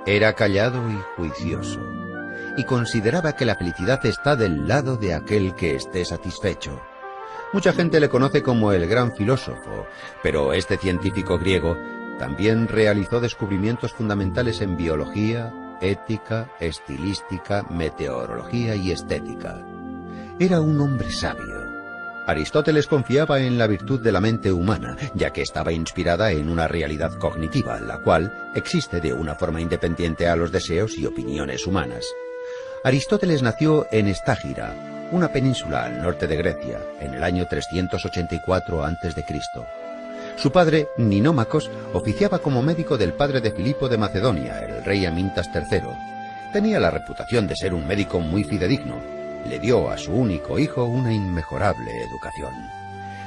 Era callado y juicioso, y consideraba que la felicidad está del lado de aquel que esté satisfecho. Mucha gente le conoce como el gran filósofo, pero este científico griego también realizó descubrimientos fundamentales en biología, ética, estilística, meteorología y estética. Era un hombre sabio. Aristóteles confiaba en la virtud de la mente humana, ya que estaba inspirada en una realidad cognitiva, la cual existe de una forma independiente a los deseos y opiniones humanas. Aristóteles nació en Estágira, una península al norte de Grecia, en el año 384 a.C. Su padre, Ninómacos, oficiaba como médico del padre de Filipo de Macedonia, el rey Amintas III. Tenía la reputación de ser un médico muy fidedigno. Le dio a su único hijo una inmejorable educación.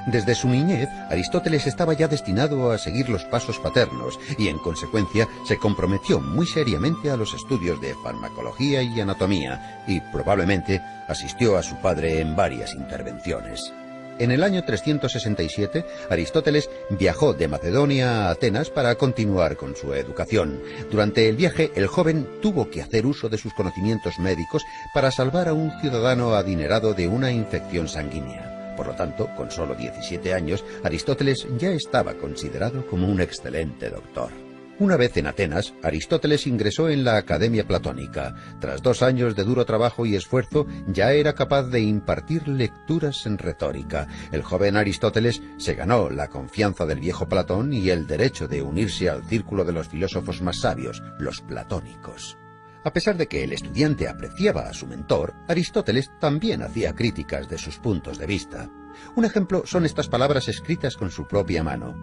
Desde su niñez, Aristóteles estaba ya destinado a seguir los pasos paternos y, en consecuencia, se comprometió muy seriamente a los estudios de farmacología y anatomía, y probablemente asistió a su padre en varias intervenciones. En el año 367, Aristóteles viajó de Macedonia a Atenas para continuar con su educación. Durante el viaje, el joven tuvo que hacer uso de sus conocimientos médicos para salvar a un ciudadano adinerado de una infección sanguínea. Por lo tanto, con solo 17 años, Aristóteles ya estaba considerado como un excelente doctor. Una vez en Atenas, Aristóteles ingresó en la Academia Platónica. Tras 2 años de duro trabajo y esfuerzo, ya era capaz de impartir lecturas en retórica. El joven Aristóteles se ganó la confianza del viejo Platón y el derecho de unirse al círculo de los filósofos más sabios, los platónicos. A pesar de que el estudiante apreciaba a su mentor, Aristóteles también hacía críticas de sus puntos de vista. Un ejemplo son estas palabras escritas con su propia mano.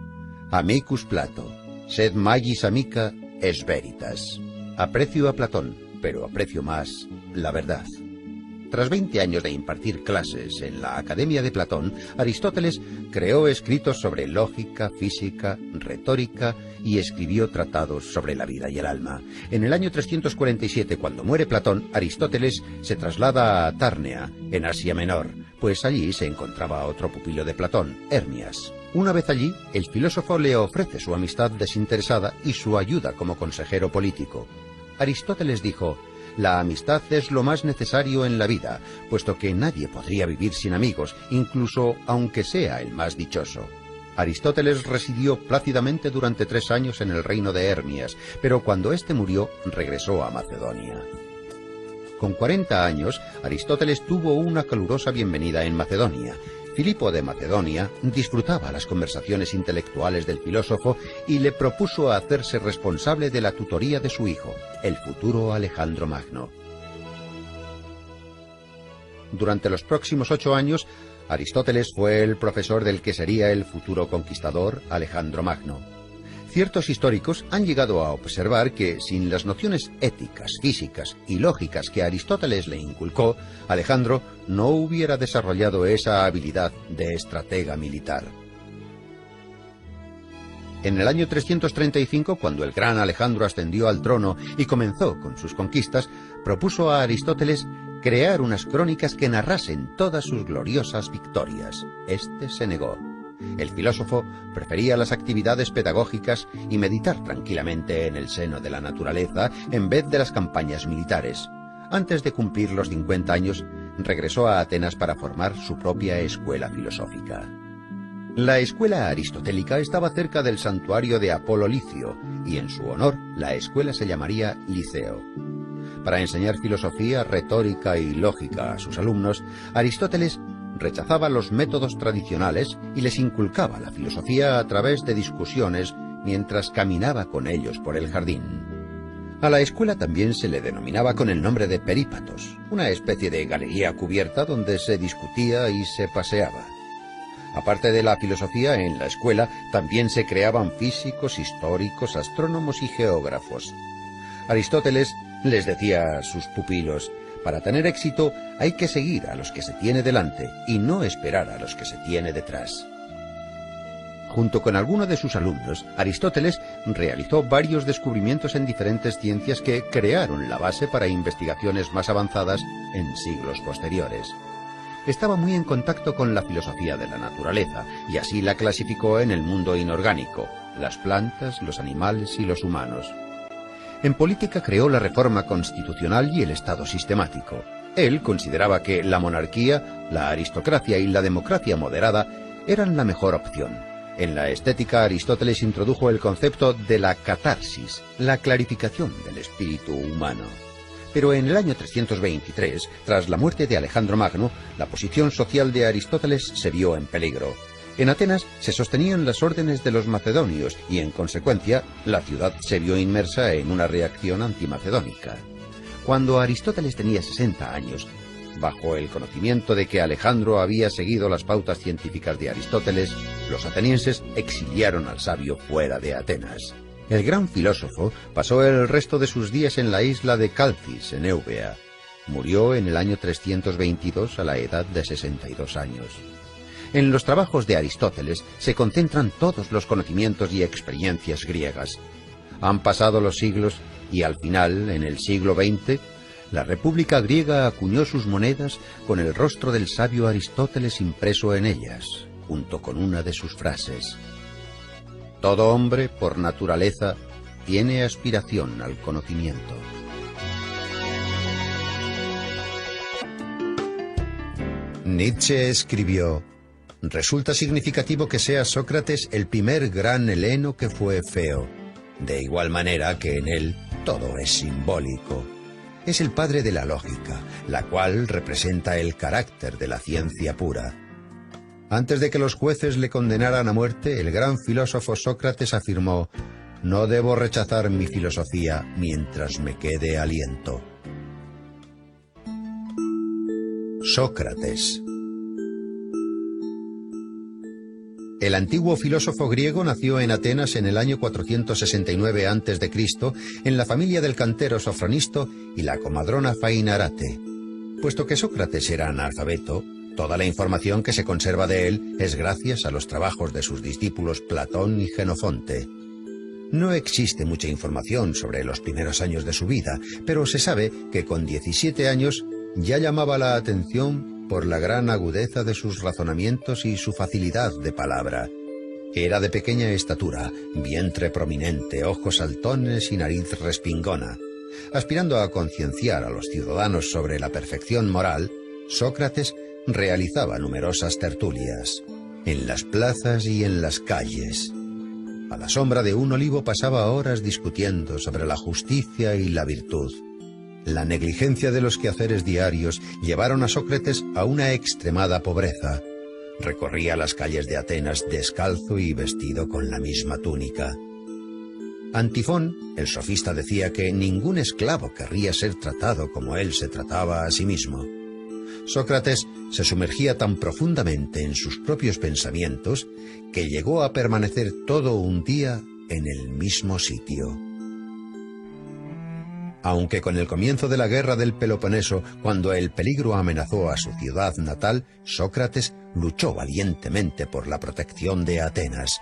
Amicus Plato. Sed magis amica es veritas. Aprecio a Platón, pero aprecio más la verdad. Tras 20 años de impartir clases en la Academia de Platón, Aristóteles creó escritos sobre lógica, física, retórica y escribió tratados sobre la vida y el alma. En el año 347, cuando muere Platón, Aristóteles se traslada a Tárnea, en Asia Menor, pues allí se encontraba otro pupilo de Platón, Hermias. Una vez allí, el filósofo le ofrece su amistad desinteresada y su ayuda como consejero político. Aristóteles dijo: «La amistad es lo más necesario en la vida, puesto que nadie podría vivir sin amigos, incluso aunque sea el más dichoso». Aristóteles residió plácidamente durante 3 años en el reino de Hermias, pero cuando éste murió, regresó a Macedonia. Con 40 años, Aristóteles tuvo una calurosa bienvenida en Macedonia. Filipo de Macedonia disfrutaba las conversaciones intelectuales del filósofo y le propuso hacerse responsable de la tutoría de su hijo, el futuro Alejandro Magno. Durante los próximos 8 años, Aristóteles fue el profesor del que sería el futuro conquistador Alejandro Magno. Ciertos históricos han llegado a observar que, sin las nociones éticas, físicas y lógicas que Aristóteles le inculcó, Alejandro no hubiera desarrollado esa habilidad de estratega militar. En el año 335, cuando el gran Alejandro ascendió al trono y comenzó con sus conquistas, propuso a Aristóteles crear unas crónicas que narrasen todas sus gloriosas victorias. Este se negó. El filósofo prefería las actividades pedagógicas y meditar tranquilamente en el seno de la naturaleza en vez de las campañas militares. Antes de cumplir los 50 años, regresó a Atenas para formar su propia escuela filosófica. La escuela aristotélica estaba cerca del santuario de Apolo Licio, y en su honor la escuela se llamaría Liceo. Para enseñar filosofía, retórica y lógica a sus alumnos, Aristóteles rechazaba los métodos tradicionales y les inculcaba la filosofía a través de discusiones mientras caminaba con ellos por el jardín. A la escuela también se le denominaba con el nombre de perípatos, una especie de galería cubierta donde se discutía y se paseaba. Aparte de la filosofía, en la escuela también se creaban físicos, históricos, astrónomos y geógrafos. Aristóteles les decía a sus pupilos: para tener éxito hay que seguir a los que se tiene delante y no esperar a los que se tiene detrás. Junto con algunos de sus alumnos, Aristóteles realizó varios descubrimientos en diferentes ciencias que crearon la base para investigaciones más avanzadas en siglos posteriores. Estaba muy en contacto con la filosofía de la naturaleza y así la clasificó en el mundo inorgánico, las plantas, los animales y los humanos. En política creó la reforma constitucional y el Estado sistemático. Él consideraba que la monarquía, la aristocracia y la democracia moderada eran la mejor opción. En la estética, Aristóteles introdujo el concepto de la catarsis, la clarificación del espíritu humano. Pero en el año 323, tras la muerte de Alejandro Magno, la posición social de Aristóteles se vio en peligro. En Atenas se sostenían las órdenes de los macedonios y, en consecuencia, la ciudad se vio inmersa en una reacción antimacedónica. Cuando Aristóteles tenía 60 años, bajo el conocimiento de que Alejandro había seguido las pautas científicas de Aristóteles, los atenienses exiliaron al sabio fuera de Atenas. El gran filósofo pasó el resto de sus días en la isla de Calcis, en Eubea. Murió en el año 322 a la edad de 62 años. En los trabajos de Aristóteles se concentran todos los conocimientos y experiencias griegas. Han pasado los siglos y al final, en el siglo XX, la República griega acuñó sus monedas con el rostro del sabio Aristóteles impreso en ellas, junto con una de sus frases. Todo hombre, por naturaleza, tiene aspiración al conocimiento. Nietzsche escribió: resulta significativo que sea Sócrates el primer gran heleno que fue feo, de igual manera que en él todo es simbólico. Es el padre de la lógica, la cual representa el carácter de la ciencia pura. Antes de que los jueces le condenaran a muerte, el gran filósofo Sócrates afirmó: no debo rechazar mi filosofía mientras me quede aliento. Sócrates. El antiguo filósofo griego nació en Atenas en el año 469 a.C., en la familia del cantero Sofronisto y la comadrona Fainarate. Puesto que Sócrates era analfabeto, toda la información que se conserva de él es gracias a los trabajos de sus discípulos Platón y Jenofonte. No existe mucha información sobre los primeros años de su vida, pero se sabe que con 17 años ya llamaba la atención por la gran agudeza de sus razonamientos y su facilidad de palabra. Era de pequeña estatura, vientre prominente, ojos saltones y nariz respingona. Aspirando a concienciar a los ciudadanos sobre la perfección moral, Sócrates realizaba numerosas tertulias, en las plazas y en las calles. A la sombra de un olivo pasaba horas discutiendo sobre la justicia y la virtud. La negligencia de los quehaceres diarios llevaron a Sócrates a una extremada pobreza. Recorría las calles de Atenas descalzo y vestido con la misma túnica. Antifón, el sofista, decía que ningún esclavo querría ser tratado como él se trataba a sí mismo. Sócrates se sumergía tan profundamente en sus propios pensamientos que llegó a permanecer todo un día en el mismo sitio. Aunque con el comienzo de la guerra del Peloponeso, cuando el peligro amenazó a su ciudad natal, Sócrates luchó valientemente por la protección de Atenas.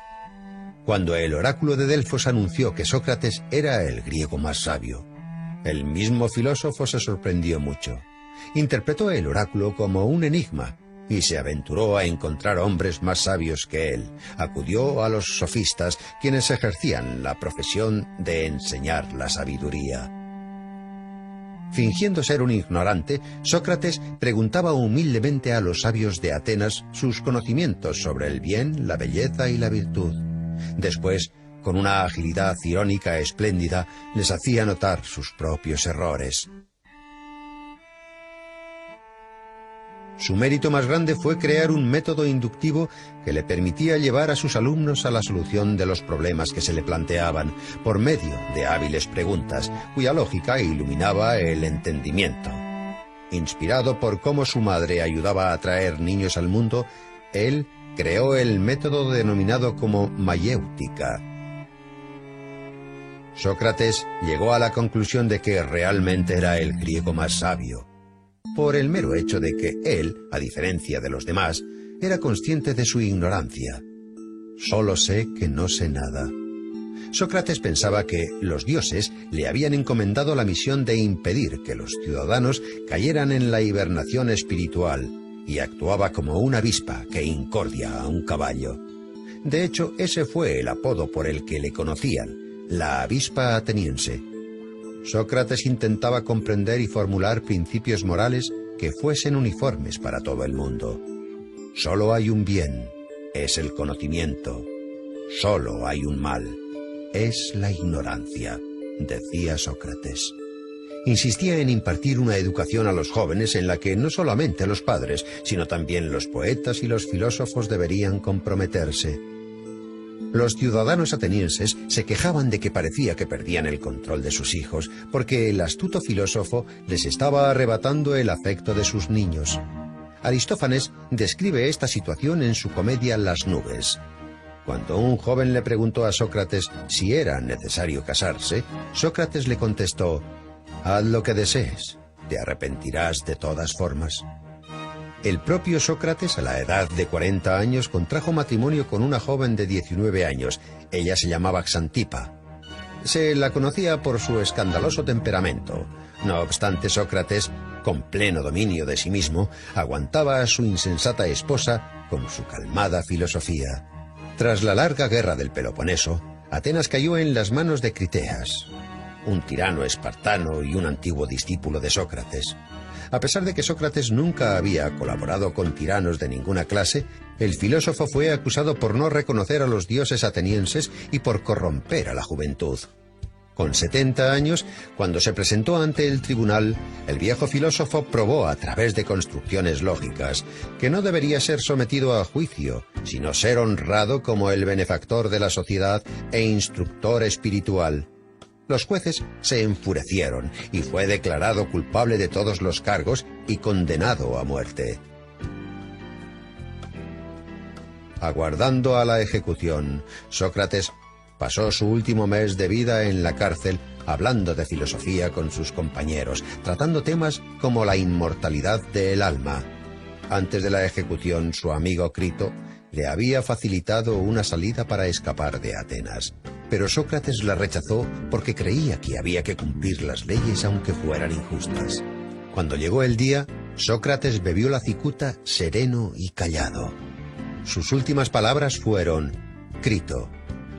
Cuando el oráculo de Delfos anunció que Sócrates era el griego más sabio, el mismo filósofo se sorprendió mucho. Interpretó el oráculo como un enigma y se aventuró a encontrar hombres más sabios que él. Acudió a los sofistas, quienes ejercían la profesión de enseñar la sabiduría. Fingiendo ser un ignorante, Sócrates preguntaba humildemente a los sabios de Atenas sus conocimientos sobre el bien, la belleza y la virtud. Después, con una agilidad irónica espléndida, les hacía notar sus propios errores. Su mérito más grande fue crear un método inductivo que le permitía llevar a sus alumnos a la solución de los problemas que se le planteaban, por medio de hábiles preguntas, cuya lógica iluminaba el entendimiento. Inspirado por cómo su madre ayudaba a traer niños al mundo, él creó el método denominado como mayéutica. Sócrates llegó a la conclusión de que realmente era el griego más sabio, por el mero hecho de que él, a diferencia de los demás, era consciente de su ignorancia. Solo sé que no sé nada. Sócrates pensaba que los dioses le habían encomendado la misión de impedir que los ciudadanos cayeran en la hibernación espiritual, y actuaba como una avispa que incordia a un caballo. De hecho, ese fue el apodo por el que le conocían, la avispa ateniense. Sócrates intentaba comprender y formular principios morales que fuesen uniformes para todo el mundo. Solo hay un bien, es el conocimiento. Solo hay un mal, es la ignorancia, decía Sócrates. Insistía en impartir una educación a los jóvenes en la que no solamente los padres, sino también los poetas y los filósofos deberían comprometerse. Los ciudadanos atenienses se quejaban de que parecía que perdían el control de sus hijos, porque el astuto filósofo les estaba arrebatando el afecto de sus niños. Aristófanes describe esta situación en su comedia Las nubes. Cuando un joven le preguntó a Sócrates si era necesario casarse, Sócrates le contestó: «Haz lo que desees, te arrepentirás de todas formas». El propio Sócrates, a la edad de 40 años, contrajo matrimonio con una joven de 19 años. Ella se llamaba Xantipa. Se la conocía por su escandaloso temperamento. No obstante, Sócrates, con pleno dominio de sí mismo, aguantaba a su insensata esposa con su calmada filosofía. Tras la larga guerra del Peloponeso, Atenas cayó en las manos de Criteas, un tirano espartano y un antiguo discípulo de Sócrates. A pesar de que Sócrates nunca había colaborado con tiranos de ninguna clase, el filósofo fue acusado por no reconocer a los dioses atenienses y por corromper a la juventud. Con 70 años, cuando se presentó ante el tribunal, el viejo filósofo probó a través de construcciones lógicas que no debería ser sometido a juicio, sino ser honrado como el benefactor de la sociedad e instructor espiritual. Los jueces se enfurecieron y fue declarado culpable de todos los cargos y condenado a muerte. Aguardando a la ejecución, Sócrates pasó su último mes de vida en la cárcel hablando de filosofía con sus compañeros, tratando temas como la inmortalidad del alma. Antes de la ejecución, su amigo Crito le había facilitado una salida para escapar de Atenas. Pero Sócrates la rechazó porque creía que había que cumplir las leyes aunque fueran injustas. Cuando llegó el día, Sócrates bebió la cicuta sereno y callado. Sus últimas palabras fueron: «Crito,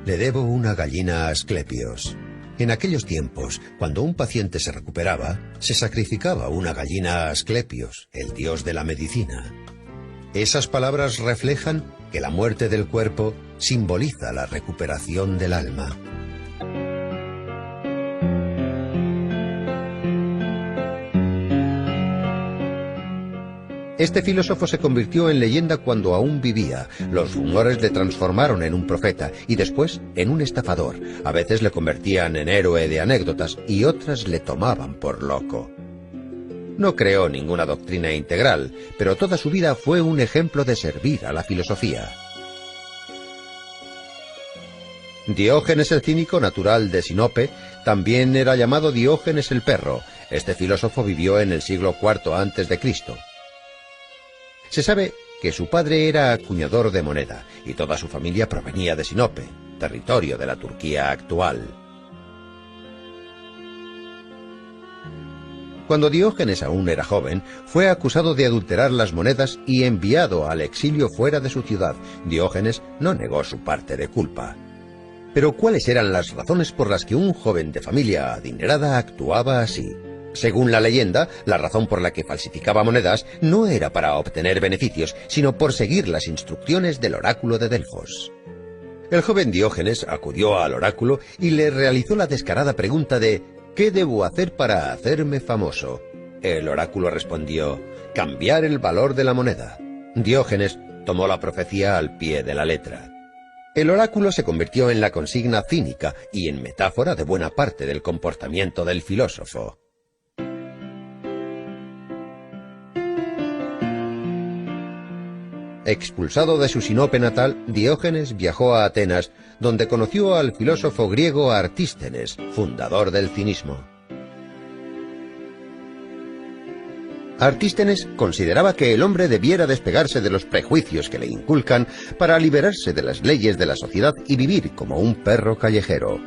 le debo una gallina a Asclepios». En aquellos tiempos, cuando un paciente se recuperaba, se sacrificaba una gallina a Asclepios, el dios de la medicina. Esas palabras reflejan que la muerte del cuerpo simboliza la recuperación del alma. Este filósofo se convirtió en leyenda cuando aún vivía. Los rumores le transformaron en un profeta y después en un estafador. A veces le convertían en héroe de anécdotas y otras le tomaban por loco. No creó ninguna doctrina integral, pero toda su vida fue un ejemplo de servir a la filosofía. Diógenes el cínico, natural de Sinope, también era llamado Diógenes el perro. Este filósofo vivió en el siglo IV a.C. Se sabe que su padre era acuñador de moneda y toda su familia provenía de Sinope, territorio de la Turquía actual. Cuando Diógenes aún era joven, fue acusado de adulterar las monedas y enviado al exilio fuera de su ciudad. Diógenes no negó su parte de culpa. Pero ¿cuáles eran las razones por las que un joven de familia adinerada actuaba así? Según la leyenda, la razón por la que falsificaba monedas no era para obtener beneficios, sino por seguir las instrucciones del oráculo de Delfos. El joven Diógenes acudió al oráculo y le realizó la descarada pregunta de ¿qué debo hacer para hacerme famoso? El oráculo respondió: cambiar el valor de la moneda. Diógenes tomó la profecía al pie de la letra. El oráculo se convirtió en la consigna cínica y en metáfora de buena parte del comportamiento del filósofo. Expulsado de su Sinope natal, Diógenes viajó a Atenas, donde conoció al filósofo griego Artístenes, fundador del cinismo. Artístenes consideraba que el hombre debiera despegarse de los prejuicios que le inculcan para liberarse de las leyes de la sociedad y vivir como un perro callejero.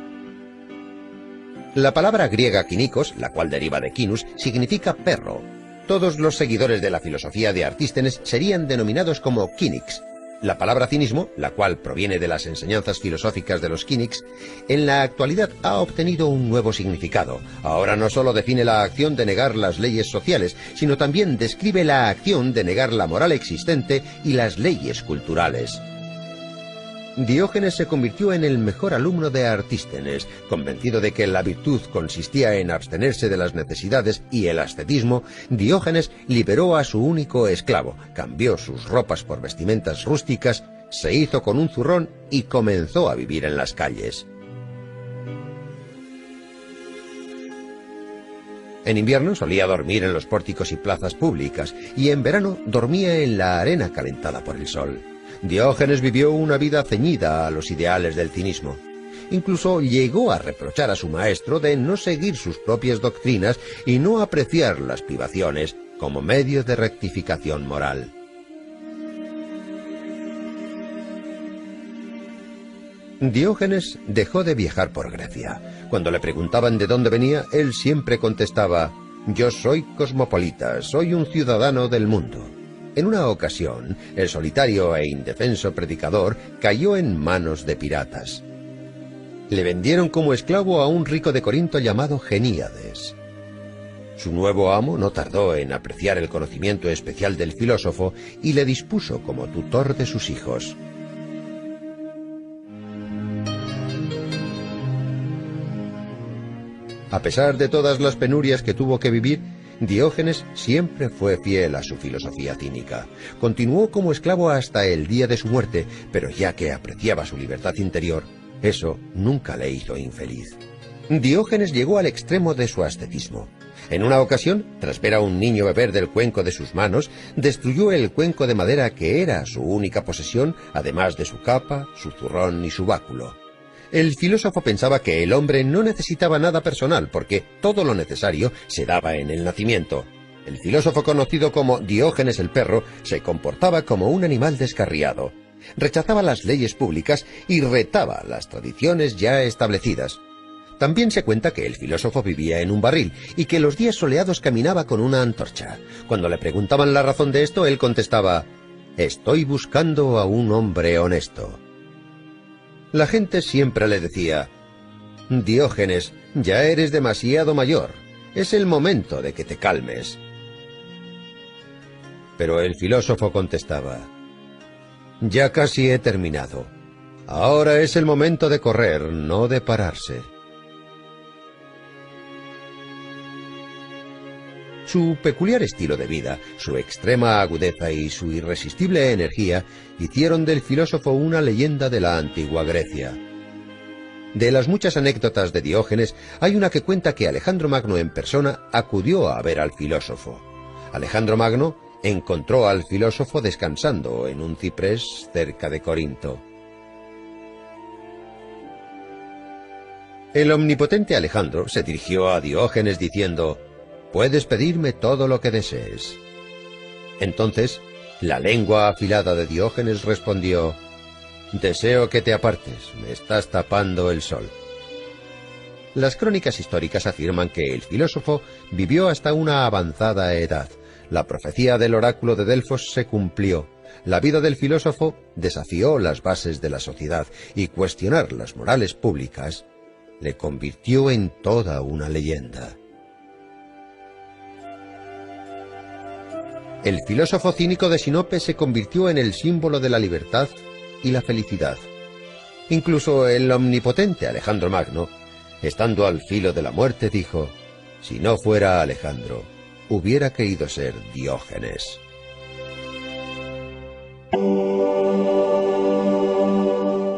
La palabra griega kinikos, la cual deriva de kinus, significa perro. Todos los seguidores de la filosofía de Artístenes serían denominados como kínics. La palabra cinismo, la cual proviene de las enseñanzas filosóficas de los Cynics, en la actualidad ha obtenido un nuevo significado. Ahora no solo define la acción de negar las leyes sociales, sino también describe la acción de negar la moral existente y las leyes culturales. Diógenes se convirtió en el mejor alumno de Artístenes, convencido de que la virtud consistía en abstenerse de las necesidades y el ascetismo. Diógenes liberó a su único esclavo, cambió sus ropas por vestimentas rústicas, se hizo con un zurrón y comenzó a vivir en las calles. En invierno solía dormir en los pórticos y plazas públicas, y en verano dormía en la arena calentada por el sol. Diógenes vivió una vida ceñida a los ideales del cinismo. Incluso llegó a reprochar a su maestro de no seguir sus propias doctrinas y no apreciar las privaciones como medio de rectificación moral. Diógenes dejó de viajar por Grecia. Cuando le preguntaban de dónde venía, él siempre contestaba: «Yo soy cosmopolita, soy un ciudadano del mundo». En una ocasión, el solitario e indefenso predicador cayó en manos de piratas. Le vendieron como esclavo a un rico de Corinto llamado Geníades. Su nuevo amo no tardó en apreciar el conocimiento especial del filósofo y le dispuso como tutor de sus hijos. A pesar de todas las penurias que tuvo que vivir, Diógenes siempre fue fiel a su filosofía cínica. Continuó como esclavo hasta el día de su muerte, pero ya que apreciaba su libertad interior, eso nunca le hizo infeliz. Diógenes llegó al extremo de su ascetismo. En una ocasión, tras ver a un niño beber del cuenco de sus manos, destruyó el cuenco de madera que era su única posesión, además de su capa, su zurrón y su báculo. El filósofo pensaba que el hombre no necesitaba nada personal porque todo lo necesario se daba en el nacimiento. El filósofo conocido como Diógenes el perro se comportaba como un animal descarriado. Rechazaba las leyes públicas y retaba las tradiciones ya establecidas. También se cuenta que el filósofo vivía en un barril y que los días soleados caminaba con una antorcha. Cuando le preguntaban la razón de esto, él contestaba: «Estoy buscando a un hombre honesto». La gente siempre le decía: «Diógenes, ya eres demasiado mayor. Es el momento de que te calmes». Pero el filósofo contestaba: «Ya casi he terminado. Ahora es el momento de correr, no de pararse». Su peculiar estilo de vida, su extrema agudeza y su irresistible energía hicieron del filósofo una leyenda de la antigua Grecia. De las muchas anécdotas de Diógenes, hay una que cuenta que Alejandro Magno en persona acudió a ver al filósofo. Alejandro Magno encontró al filósofo descansando en un ciprés cerca de Corinto. El omnipotente Alejandro se dirigió a Diógenes diciendo: «Puedes pedirme todo lo que desees». Entonces, la lengua afilada de Diógenes respondió: «Deseo que te apartes, me estás tapando el sol». Las crónicas históricas afirman que el filósofo vivió hasta una avanzada edad. La profecía del oráculo de Delfos se cumplió. La vida del filósofo desafió las bases de la sociedad y cuestionar las morales públicas le convirtió en toda una leyenda. El filósofo cínico de Sinope se convirtió en el símbolo de la libertad y la felicidad. Incluso el omnipotente Alejandro Magno, estando al filo de la muerte, dijo: «Si no fuera Alejandro, hubiera querido ser Diógenes».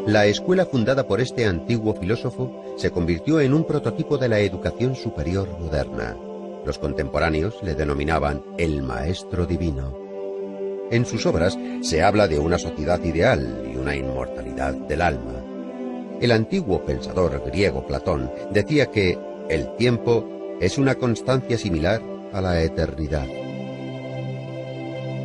La escuela fundada por este antiguo filósofo se convirtió en un prototipo de la educación superior moderna. Los contemporáneos le denominaban el Maestro Divino. En sus obras se habla de una sociedad ideal y una inmortalidad del alma. El antiguo pensador griego Platón decía que el tiempo es una constancia similar a la eternidad.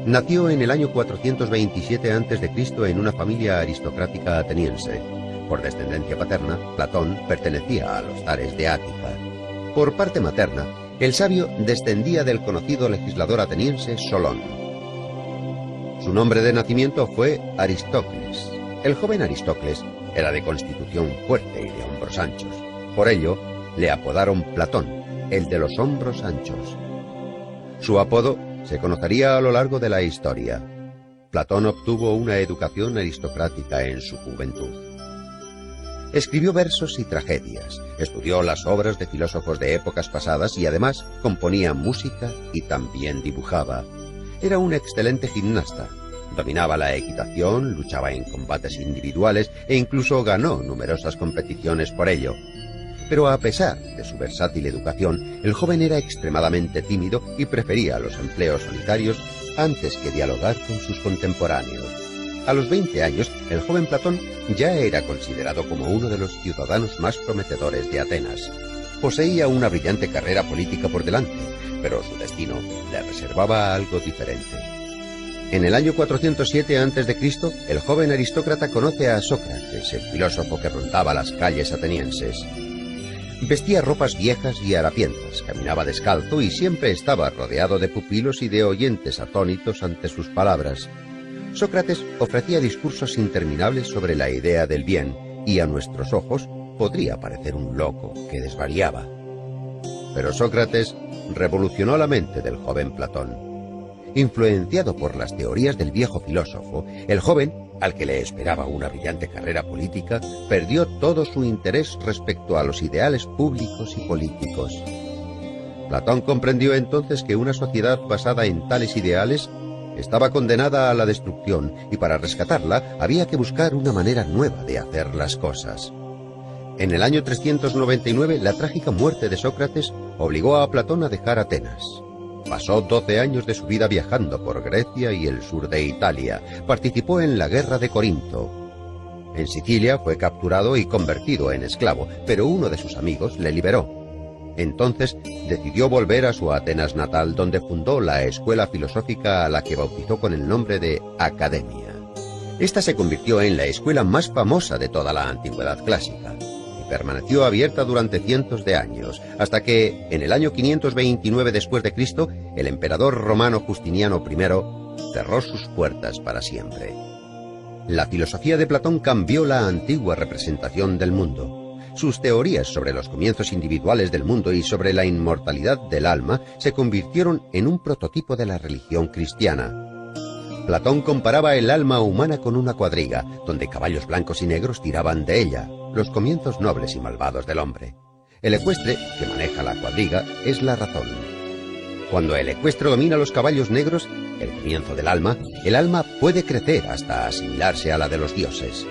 Nació en el año 427 a.C. en una familia aristocrática ateniense. Por descendencia paterna, Platón pertenecía a los zares de Ática. Por parte materna, el sabio descendía del conocido legislador ateniense Solón. Su nombre de nacimiento fue Aristócles. El joven Aristócles era de constitución fuerte y de hombros anchos. Por ello, le apodaron Platón, el de los hombros anchos. Su apodo se conocería a lo largo de la historia. Platón obtuvo una educación aristocrática en su juventud. Escribió versos y tragedias, estudió las obras de filósofos de épocas pasadas y además componía música y también dibujaba. Era un excelente gimnasta, dominaba la equitación, luchaba en combates individuales e incluso ganó numerosas competiciones por ello. Pero a pesar de su versátil educación, el joven era extremadamente tímido y prefería los empleos solitarios antes que dialogar con sus contemporáneos. A los 20 años, el joven Platón ya era considerado como uno de los ciudadanos más prometedores de Atenas. Poseía una brillante carrera política por delante, pero su destino le reservaba algo diferente. En el año 407 a.C., el joven aristócrata conoce a Sócrates, el filósofo que rondaba las calles atenienses. Vestía ropas viejas y harapientas, caminaba descalzo y siempre estaba rodeado de pupilos y de oyentes atónitos ante sus palabras. Sócrates ofrecía discursos interminables sobre la idea del bien, y a nuestros ojos podría parecer un loco que desvariaba. Pero Sócrates revolucionó la mente del joven Platón. Influenciado por las teorías del viejo filósofo, el joven, al que le esperaba una brillante carrera política, perdió todo su interés respecto a los ideales públicos y políticos. Platón comprendió entonces que una sociedad basada en tales ideales estaba condenada a la destrucción y para rescatarla había que buscar una manera nueva de hacer las cosas. En el año 399, la trágica muerte de Sócrates obligó a Platón a dejar Atenas. Pasó 12 años de su vida viajando por Grecia y el sur de Italia. Participó en la guerra de Corinto. En Sicilia fue capturado y convertido en esclavo, pero uno de sus amigos le liberó. Entonces decidió volver a su Atenas natal, donde fundó la escuela filosófica a la que bautizó con el nombre de Academia. Esta se convirtió en la escuela más famosa de toda la antigüedad clásica y permaneció abierta durante cientos de años, hasta que, en el año 529 después de Cristo, el emperador romano Justiniano I cerró sus puertas para siempre. La filosofía de Platón cambió la antigua representación del mundo. Sus teorías sobre los comienzos individuales del mundo y sobre la inmortalidad del alma se convirtieron en un prototipo de la religión cristiana. Platón comparaba el alma humana con una cuadriga, donde caballos blancos y negros tiraban de ella, los comienzos nobles y malvados del hombre. El ecuestre, que maneja la cuadriga, es la razón. Cuando el ecuestre domina los caballos negros, el comienzo del alma, el alma puede crecer hasta asimilarse a la de los dioses.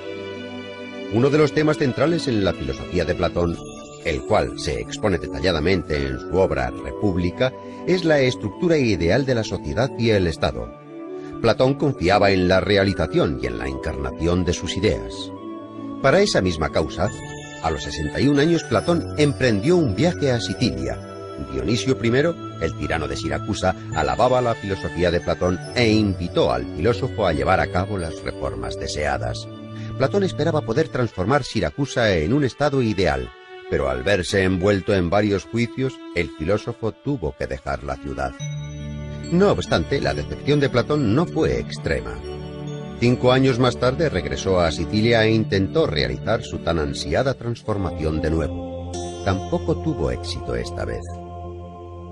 Uno de los temas centrales en la filosofía de Platón, el cual se expone detalladamente en su obra República, es la estructura ideal de la sociedad y el Estado. Platón confiaba en la realización y en la encarnación de sus ideas. Para esa misma causa, a los 61 años Platón emprendió un viaje a Sicilia. Dionisio I, el tirano de Siracusa, alababa la filosofía de Platón e invitó al filósofo a llevar a cabo las reformas deseadas. Platón esperaba poder transformar Siracusa en un estado ideal, pero al verse envuelto en varios juicios, el filósofo tuvo que dejar la ciudad. No obstante, la decepción de Platón no fue extrema. 5 años más tarde regresó a Sicilia e intentó realizar su tan ansiada transformación de nuevo. Tampoco tuvo éxito esta vez.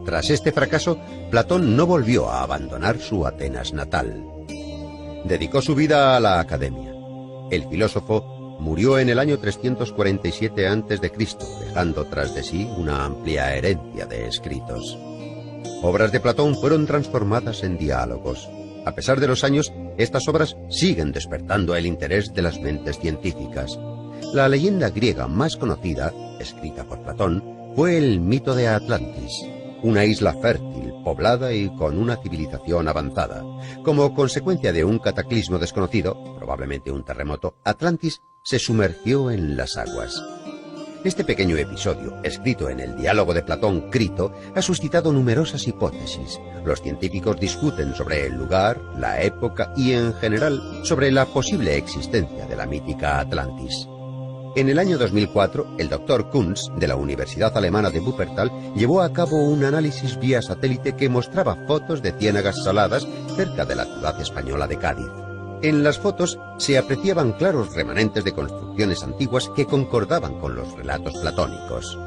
Tras este fracaso, Platón no volvió a abandonar su Atenas natal. Dedicó su vida a la academia. El filósofo murió en el año 347 a.C., dejando tras de sí una amplia herencia de escritos. Obras de Platón fueron transformadas en diálogos. A pesar de los años, estas obras siguen despertando el interés de las mentes científicas. La leyenda griega más conocida, escrita por Platón, fue el mito de Atlantis, una isla fértil, poblada y con una civilización avanzada. Como consecuencia de un cataclismo desconocido, probablemente un terremoto, Atlantis se sumergió en las aguas. Este pequeño episodio, escrito en el diálogo de Platón Crito, ha suscitado numerosas hipótesis. Los científicos discuten sobre el lugar, la época y, en general, sobre la posible existencia de la mítica Atlantis. En el año 2004, el Dr. Kunz, de la Universidad Alemana de Wuppertal, llevó a cabo un análisis vía satélite que mostraba fotos de ciénagas saladas cerca de la ciudad española de Cádiz. En las fotos se apreciaban claros remanentes de construcciones antiguas que concordaban con los relatos platónicos.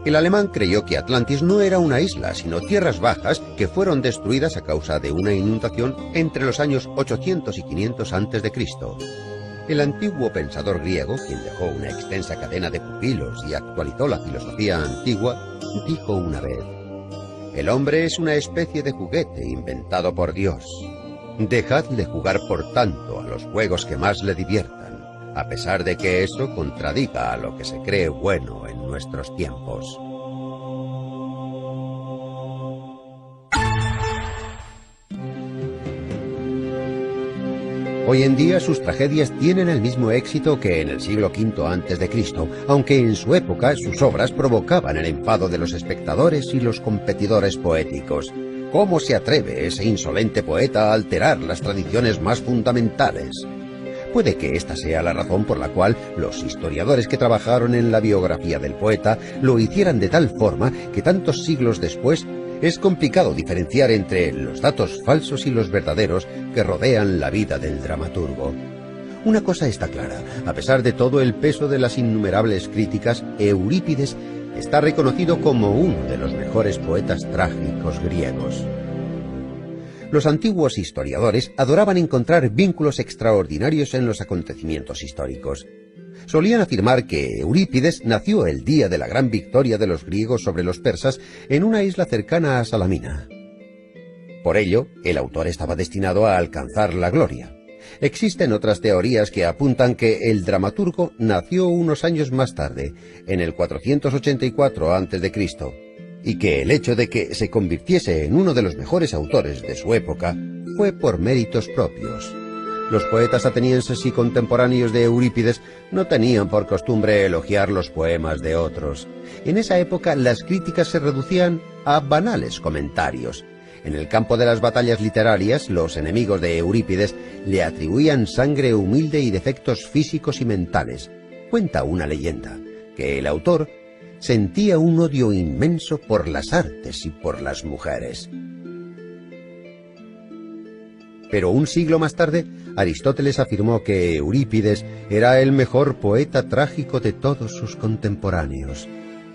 El alemán creyó que Atlantis no era una isla, sino tierras bajas que fueron destruidas a causa de una inundación entre los años 800 y 500 a.C. El antiguo pensador griego, quien dejó una extensa cadena de pupilos y actualizó la filosofía antigua, dijo una vez: «El hombre es una especie de juguete inventado por Dios. Dejadle jugar por tanto a los juegos que más le diviertan, a pesar de que eso contradiga a lo que se cree bueno en nuestros tiempos». Hoy en día sus tragedias tienen el mismo éxito que en el siglo V a.C., aunque en su época sus obras provocaban el enfado de los espectadores y los competidores poéticos. ¿Cómo se atreve ese insolente poeta a alterar las tradiciones más fundamentales? Puede que esta sea la razón por la cual los historiadores que trabajaron en la biografía del poeta lo hicieran de tal forma que tantos siglos después es complicado diferenciar entre los datos falsos y los verdaderos que rodean la vida del dramaturgo. Una cosa está clara: a pesar de todo el peso de las innumerables críticas, Eurípides está reconocido como uno de los mejores poetas trágicos griegos. Los antiguos historiadores adoraban encontrar vínculos extraordinarios en los acontecimientos históricos. Solían afirmar que Eurípides nació el día de la gran victoria de los griegos sobre los persas en una isla cercana a Salamina. Por ello, el autor estaba destinado a alcanzar la gloria. Existen otras teorías que apuntan que el dramaturgo nació unos años más tarde, en el 484 a.C., y que el hecho de que se convirtiese en uno de los mejores autores de su época fue por méritos propios. Los poetas atenienses y contemporáneos de Eurípides no tenían por costumbre elogiar los poemas de otros. En esa época las críticas se reducían a banales comentarios. En el campo de las batallas literarias, los enemigos de Eurípides le atribuían sangre humilde y defectos físicos y mentales. Cuenta una leyenda que el autor sentía un odio inmenso por las artes y por las mujeres. Pero un siglo más tarde, Aristóteles afirmó que Eurípides era el mejor poeta trágico de todos sus contemporáneos.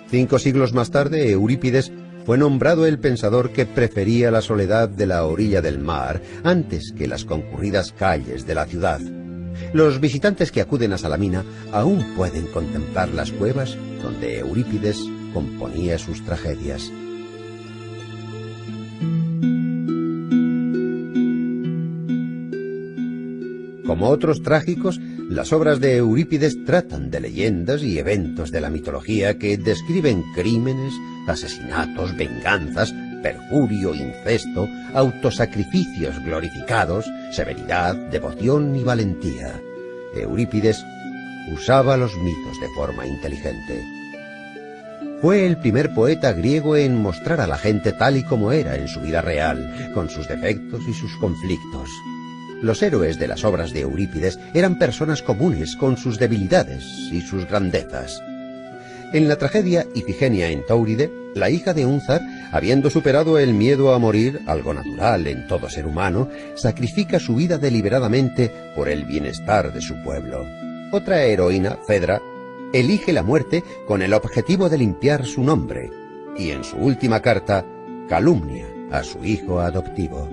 5 siglos más tarde, Eurípides fue nombrado el pensador que prefería la soledad de la orilla del mar antes que las concurridas calles de la ciudad. Los visitantes que acuden a Salamina aún pueden contemplar las cuevas donde Eurípides componía sus tragedias. Como otros trágicos, las obras de Eurípides tratan de leyendas y eventos de la mitología que describen crímenes, asesinatos, venganzas, perjurio, incesto, autosacrificios glorificados, severidad, devoción y valentía. Eurípides usaba los mitos de forma inteligente. Fue el primer poeta griego en mostrar a la gente tal y como era en su vida real, con sus defectos y sus conflictos. Los héroes de las obras de Eurípides eran personas comunes con sus debilidades y sus grandezas. En la tragedia Ifigenia en Táuride, la hija de Únzar, habiendo superado el miedo a morir, algo natural en todo ser humano, sacrifica su vida deliberadamente por el bienestar de su pueblo. Otra heroína, Fedra, elige la muerte con el objetivo de limpiar su nombre, y en su última carta calumnia a su hijo adoptivo.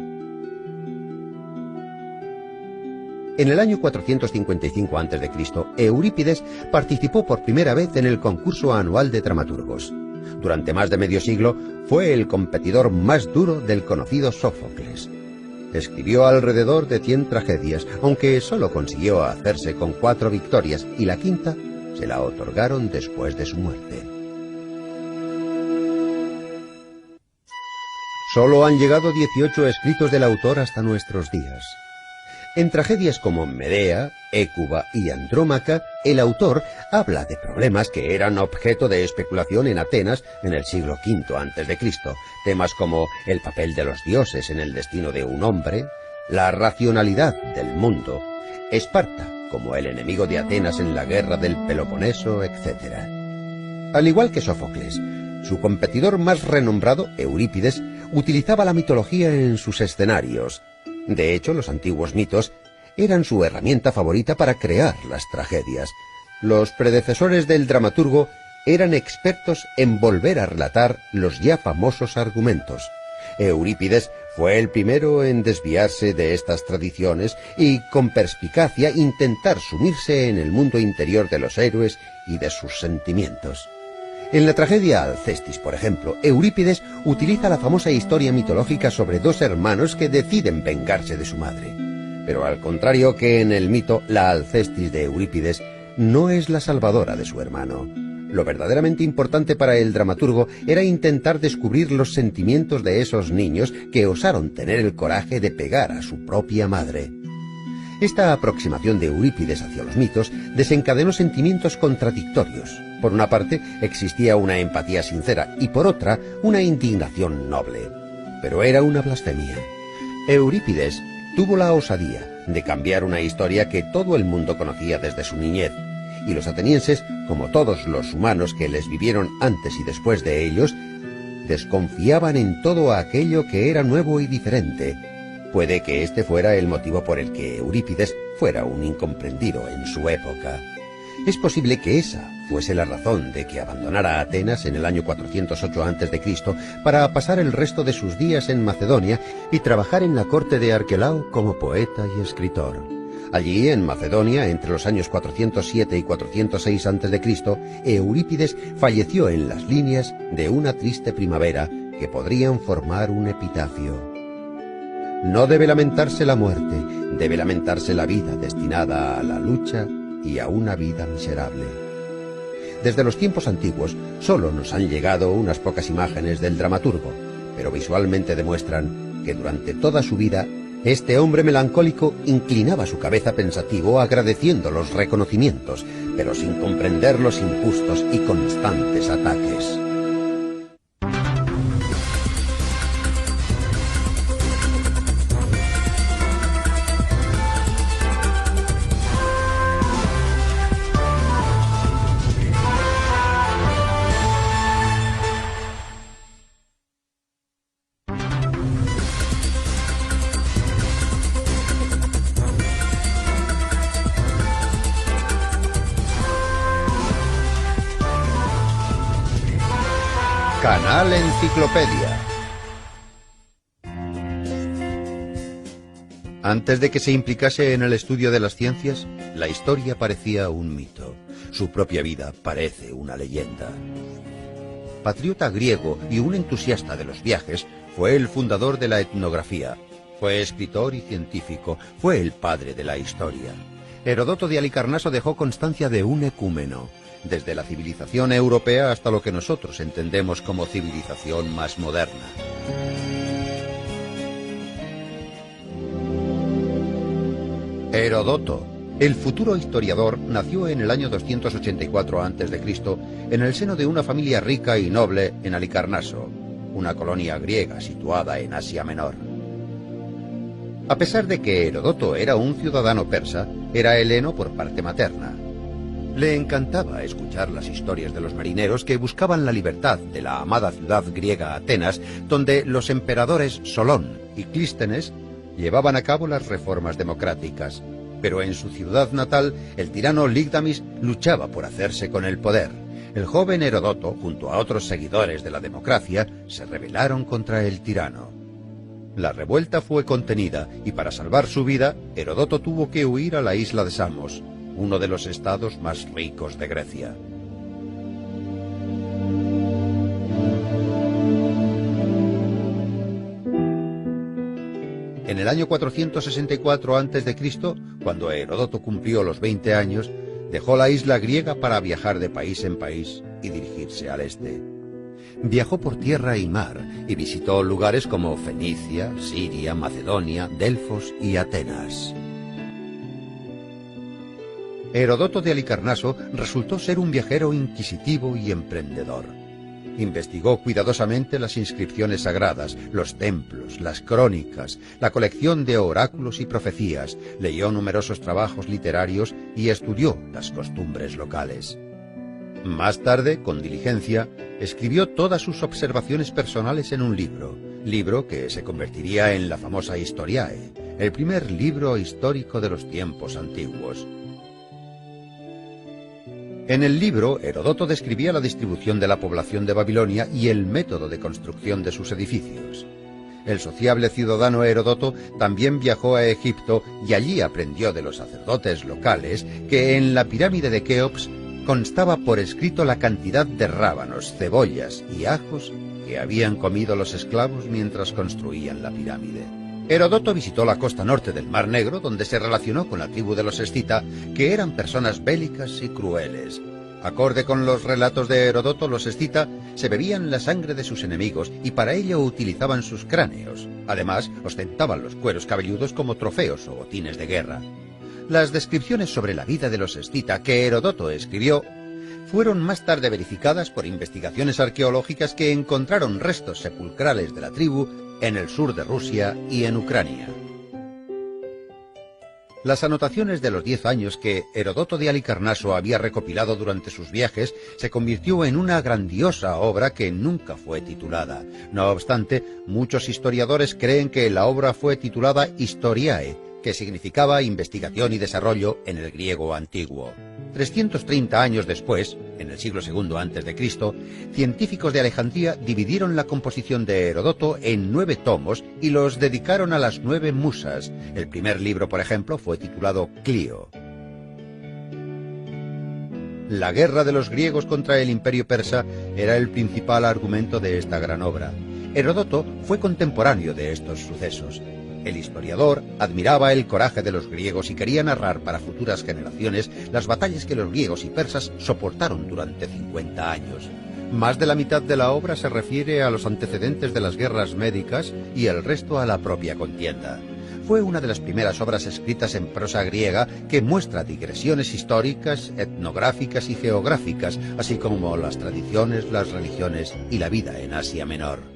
En el año 455 a.C., Eurípides participó por primera vez en el concurso anual de dramaturgos. Durante más de medio siglo fue el competidor más duro del conocido Sófocles. Escribió alrededor de 100 tragedias, aunque solo consiguió hacerse con 4 victorias y la quinta se la otorgaron después de su muerte. Solo han llegado 18 escritos del autor hasta nuestros días. En tragedias como Medea, Hécuba y Andrómaca, el autor habla de problemas que eran objeto de especulación en Atenas en el siglo V a.C., temas como el papel de los dioses en el destino de un hombre, la racionalidad del mundo, Esparta como el enemigo de Atenas en la guerra del Peloponeso, etc. Al igual que Sófocles, su competidor más renombrado, Eurípides, utilizaba la mitología en sus escenarios. De hecho, los antiguos mitos eran su herramienta favorita para crear las tragedias. Los predecesores del dramaturgo eran expertos en volver a relatar los ya famosos argumentos. Eurípides fue el primero en desviarse de estas tradiciones y, con perspicacia, intentar sumirse en el mundo interior de los héroes y de sus sentimientos. En la tragedia Alcestis, por ejemplo, Eurípides utiliza la famosa historia mitológica sobre dos hermanos que deciden vengarse de su madre. Pero al contrario que en el mito, la Alcestis de Eurípides no es la salvadora de su hermano. Lo verdaderamente importante para el dramaturgo era intentar descubrir los sentimientos de esos niños que osaron tener el coraje de pegar a su propia madre. Esta aproximación de Eurípides hacia los mitos desencadenó sentimientos contradictorios. Por una parte, existía una empatía sincera y por otra, una indignación noble. Pero era una blasfemia. Eurípides tuvo la osadía de cambiar una historia que todo el mundo conocía desde su niñez, y los atenienses, como todos los humanos que les vivieron antes y después de ellos, desconfiaban en todo aquello que era nuevo y diferente. Puede que este fuera el motivo por el que Eurípides fuera un incomprendido en su época. Es posible que esa fuese la razón de que abandonara Atenas en el año 408 a.C. para pasar el resto de sus días en Macedonia y trabajar en la corte de Arquelao como poeta y escritor. Allí, en Macedonia, entre los años 407 y 406 a.C., Eurípides falleció en las líneas de una triste primavera que podrían formar un epitafio. No debe lamentarse la muerte, debe lamentarse la vida destinada a la lucha y a una vida miserable. Desde los tiempos antiguos solo nos han llegado unas pocas imágenes del dramaturgo, pero visualmente demuestran que durante toda su vida este hombre melancólico inclinaba su cabeza pensativo agradeciendo los reconocimientos, pero sin comprender los injustos y constantes ataques. Canal Enciclopedia. Antes de que se implicase en el estudio de las ciencias, la historia parecía un mito. Su propia vida parece una leyenda. Patriota griego y un entusiasta de los viajes, fue el fundador de la etnografía. Fue escritor y científico, fue el padre de la historia. Heródoto de Halicarnaso dejó constancia de un ecúmeno, desde la civilización europea hasta lo que nosotros entendemos como civilización más moderna. Heródoto, el futuro historiador, nació en el año 284 a.C. en el seno de una familia rica y noble en Halicarnaso, una colonia griega situada en Asia Menor. A pesar de que Heródoto era un ciudadano persa, era heleno por parte materna. Le encantaba escuchar las historias de los marineros que buscaban la libertad de la amada ciudad griega Atenas, donde los emperadores Solón y Clístenes llevaban a cabo las reformas democráticas. Pero en su ciudad natal, el tirano Ligdamis luchaba por hacerse con el poder. El joven Heródoto, junto a otros seguidores de la democracia, se rebelaron contra el tirano. La revuelta fue contenida y para salvar su vida, Heródoto tuvo que huir a la isla de Samos, uno de los estados más ricos de Grecia. En el año 464 a.C., cuando Heródoto cumplió los 20 años, dejó la isla griega para viajar de país en país y dirigirse al este. Viajó por tierra y mar y visitó lugares como Fenicia, Siria, Macedonia, Delfos y Atenas. Heródoto de Halicarnaso resultó ser un viajero inquisitivo y emprendedor. Investigó cuidadosamente las inscripciones sagradas, los templos, las crónicas, la colección de oráculos y profecías, leyó numerosos trabajos literarios y estudió las costumbres locales. Más tarde, con diligencia, escribió todas sus observaciones personales en un libro que se convertiría en la famosa Historiae, el primer libro histórico de los tiempos antiguos. En el libro, Heródoto describía la distribución de la población de Babilonia y el método de construcción de sus edificios. El sociable ciudadano Heródoto también viajó a Egipto y allí aprendió de los sacerdotes locales que en la pirámide de Keops constaba por escrito la cantidad de rábanos, cebollas y ajos que habían comido los esclavos mientras construían la pirámide. Heródoto visitó la costa norte del Mar Negro, donde se relacionó con la tribu de los escita, que eran personas bélicas y crueles. Acorde con los relatos de Heródoto, los escita se bebían la sangre de sus enemigos y para ello utilizaban sus cráneos. Además, ostentaban los cueros cabelludos como trofeos o botines de guerra. Las descripciones sobre la vida de los escita que Heródoto escribió fueron más tarde verificadas por investigaciones arqueológicas que encontraron restos sepulcrales de la tribu en el sur de Rusia y en Ucrania. Las anotaciones de los 10 años que Heródoto de Halicarnaso había recopilado durante sus viajes se convirtió en una grandiosa obra que nunca fue titulada. No obstante, muchos historiadores creen que la obra fue titulada Historiae, que significaba investigación y desarrollo en el griego antiguo. 330 años después, en el siglo II a.C., científicos de Alejandría dividieron la composición de Heródoto en 9 tomos y los dedicaron a las 9 musas. El primer libro, por ejemplo, fue titulado Clío. La guerra de los griegos contra el imperio persa era el principal argumento de esta gran obra. Heródoto fue contemporáneo de estos sucesos. El historiador admiraba el coraje de los griegos y quería narrar para futuras generaciones las batallas que los griegos y persas soportaron durante 50 años. Más de la mitad de la obra se refiere a los antecedentes de las guerras médicas y el resto a la propia contienda. Fue una de las primeras obras escritas en prosa griega que muestra digresiones históricas, etnográficas y geográficas, así como las tradiciones, las religiones y la vida en Asia Menor.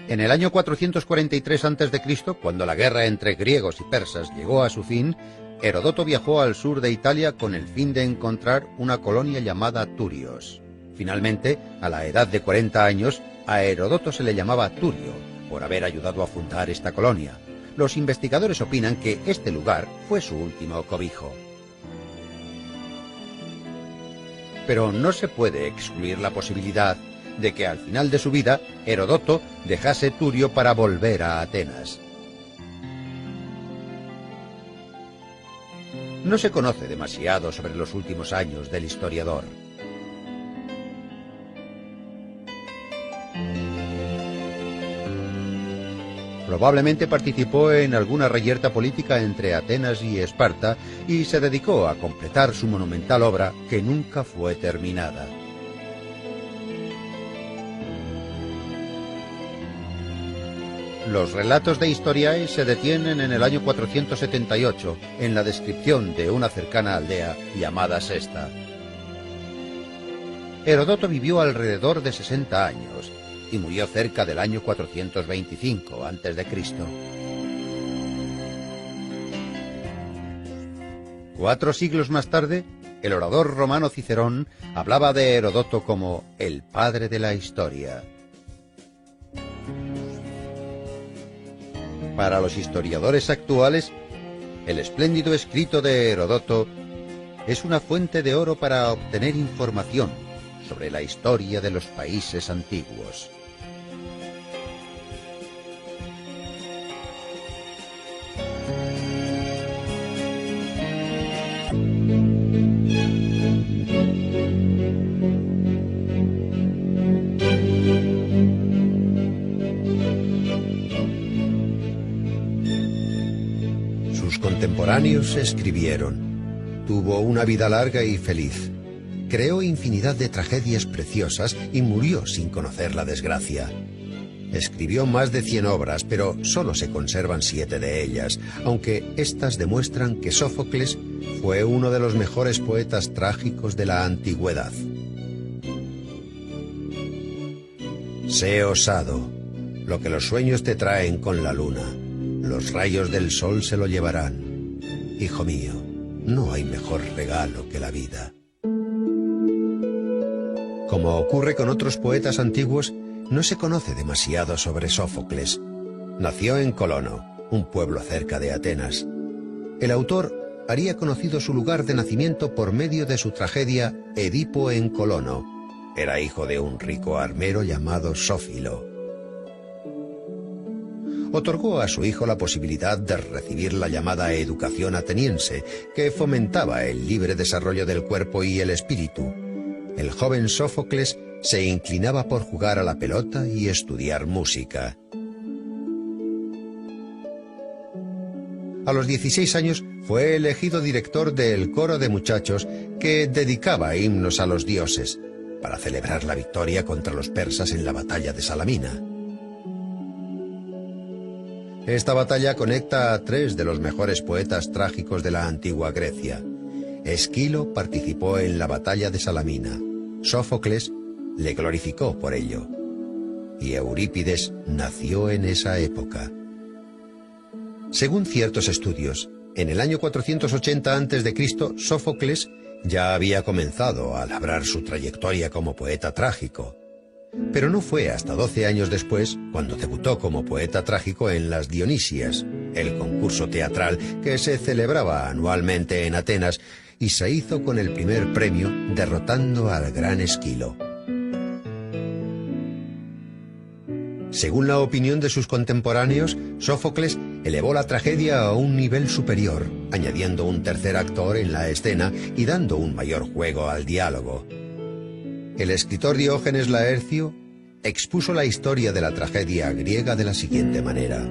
En el año 443 a.C., cuando la guerra entre griegos y persas llegó a su fin, Heródoto viajó al sur de Italia con el fin de encontrar una colonia llamada Turios. Finalmente, a la edad de 40 años, a Heródoto se le llamaba Turio, por haber ayudado a fundar esta colonia. Los investigadores opinan que este lugar fue su último cobijo. Pero no se puede excluir la posibilidad de que al final de su vida Heródoto dejase Turio para volver a Atenas. No se conoce demasiado sobre los últimos años del historiador. Probablemente participó en alguna reyerta política entre Atenas y Esparta y se dedicó a completar su monumental obra que nunca fue terminada. Los relatos de Historiae se detienen en el año 478, en la descripción de una cercana aldea llamada Sesta. Heródoto vivió alrededor de 60 años y murió cerca del año 425 a.C. 4 siglos más tarde, el orador romano Cicerón hablaba de Heródoto como el padre de la historia. Para los historiadores actuales, el espléndido escrito de Heródoto es una fuente de oro para obtener información sobre la historia de los países antiguos. Sus contemporáneos escribieron: tuvo una vida larga y feliz. Creó infinidad de tragedias preciosas y murió sin conocer la desgracia. Escribió más de 100 obras, pero solo se conservan 7 de ellas, aunque éstas demuestran que Sófocles fue uno de los mejores poetas trágicos de la antigüedad. Sé osado, lo que los sueños te traen con la luna, los rayos del sol se lo llevarán. Hijo mío, no hay mejor regalo que la vida. Como ocurre con otros poetas antiguos, no se conoce demasiado sobre Sófocles. Nació en Colono, un pueblo cerca de Atenas. El autor haría conocido su lugar de nacimiento por medio de su tragedia Edipo en Colono. Era hijo de un rico armero llamado Sófilo. Otorgó a su hijo la posibilidad de recibir la llamada educación ateniense, que fomentaba el libre desarrollo del cuerpo y el espíritu. El joven Sófocles se inclinaba por jugar a la pelota y estudiar música. A los 16 años fue elegido director del coro de muchachos que dedicaba himnos a los dioses, para celebrar la victoria contra los persas en la batalla de Salamina. Esta batalla conecta a 3 de los mejores poetas trágicos de la antigua Grecia. Esquilo participó en la batalla de Salamina. Sófocles le glorificó por ello. Y Eurípides nació en esa época. Según ciertos estudios, en el año 480 a.C., Sófocles ya había comenzado a labrar su trayectoria como poeta trágico. Pero no fue hasta 12 años después cuando debutó como poeta trágico en las Dionisias, el concurso teatral que se celebraba anualmente en Atenas, y se hizo con el primer premio derrotando al gran Esquilo. Según la opinión de sus contemporáneos, Sófocles elevó la tragedia a un nivel superior, añadiendo un tercer actor en la escena y dando un mayor juego al diálogo. El escritor Diógenes Laercio expuso la historia de la tragedia griega de la siguiente manera.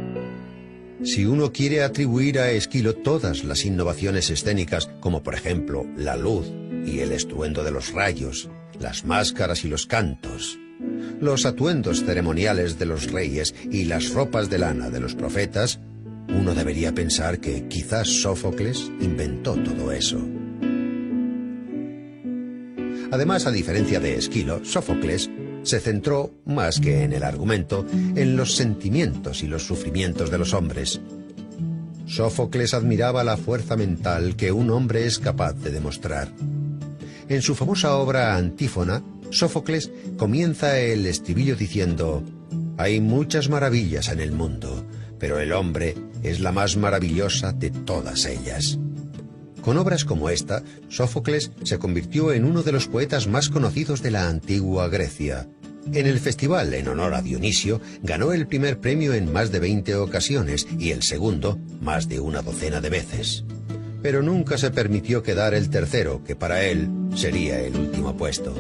Si uno quiere atribuir a Esquilo todas las innovaciones escénicas, como por ejemplo la luz y el estruendo de los rayos, las máscaras y los cantos, los atuendos ceremoniales de los reyes y las ropas de lana de los profetas, uno debería pensar que quizás Sófocles inventó todo eso. Además, a diferencia de Esquilo, Sófocles se centró, más que en el argumento, en los sentimientos y los sufrimientos de los hombres. Sófocles admiraba la fuerza mental que un hombre es capaz de demostrar. En su famosa obra Antífona, Sófocles comienza el estribillo diciendo: «Hay muchas maravillas en el mundo, pero el hombre es la más maravillosa de todas ellas». Con obras como esta, Sófocles se convirtió en uno de los poetas más conocidos de la antigua Grecia. En el festival en honor a Dionisio ganó el primer premio en más de 20 ocasiones y el segundo más de una docena de veces. Pero nunca se permitió quedar el tercero, que para él sería el último puesto.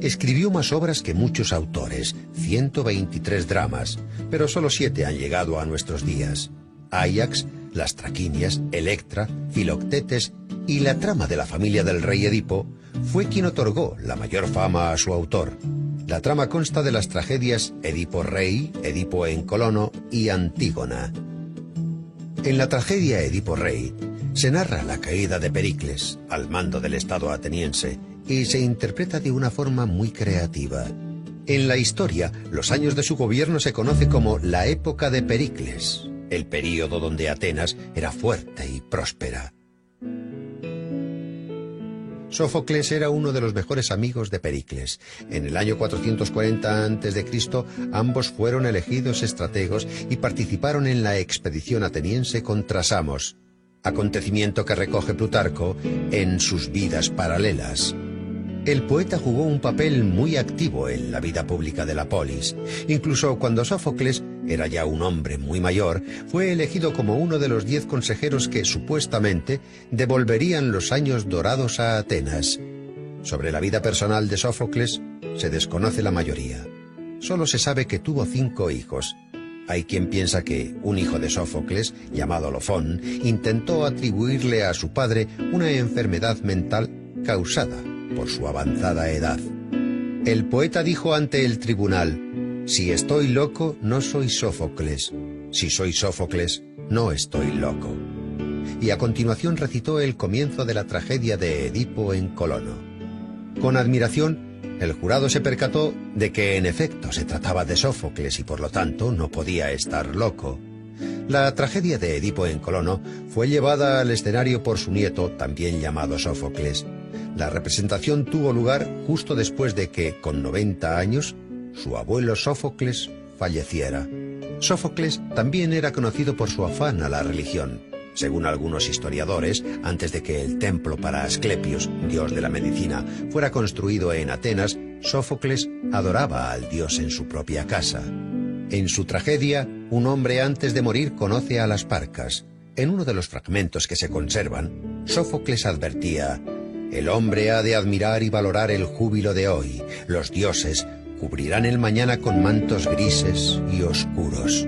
Escribió más obras que muchos autores, 123 dramas, pero solo 7 han llegado a nuestros días. Áyax, las Traquinias, Electra, Filoctetes y la trama de la familia del rey Edipo fue quien otorgó la mayor fama a su autor. La trama consta de las tragedias Edipo Rey, Edipo en Colono y Antígona. En la tragedia Edipo Rey se narra la caída de Pericles al mando del Estado ateniense y se interpreta de una forma muy creativa. En la historia, los años de su gobierno se conoce como la época de Pericles, el período donde Atenas era fuerte y próspera. Sófocles era uno de los mejores amigos de Pericles. En el año 440 a.C., ambos fueron elegidos estrategos y participaron en la expedición ateniense contra Samos, acontecimiento que recoge Plutarco en sus Vidas Paralelas. El poeta jugó un papel muy activo en la vida pública de la polis. Incluso cuando Sófocles era ya un hombre muy mayor, fue elegido como uno de los 10 consejeros que supuestamente devolverían los años dorados a Atenas. Sobre la vida personal de Sófocles se desconoce la mayoría. Solo se sabe que tuvo 5 hijos. Hay quien piensa que un hijo de Sófocles, llamado Lofón, intentó atribuirle a su padre una enfermedad mental causada por su avanzada edad. El poeta dijo ante el tribunal: Si estoy loco, no soy Sófocles. Si soy Sófocles, no estoy loco. Y a continuación recitó el comienzo de la tragedia de Edipo en Colono. Con admiración, el jurado se percató de que en efecto se trataba de Sófocles y por lo tanto no podía estar loco. La tragedia de Edipo en Colono fue llevada al escenario por su nieto, también llamado Sófocles. La representación tuvo lugar justo después de que, con 90 años, su abuelo Sófocles falleciera. Sófocles también era conocido por su afán a la religión. Según algunos historiadores, antes de que el templo para Asclepios, dios de la medicina, fuera construido en Atenas, Sófocles adoraba al dios en su propia casa. En su tragedia, un hombre antes de morir conoce a las parcas. En uno de los fragmentos que se conservan, Sófocles advertía: «El hombre ha de admirar y valorar el júbilo de hoy. Los dioses cubrirán el mañana con mantos grises y oscuros».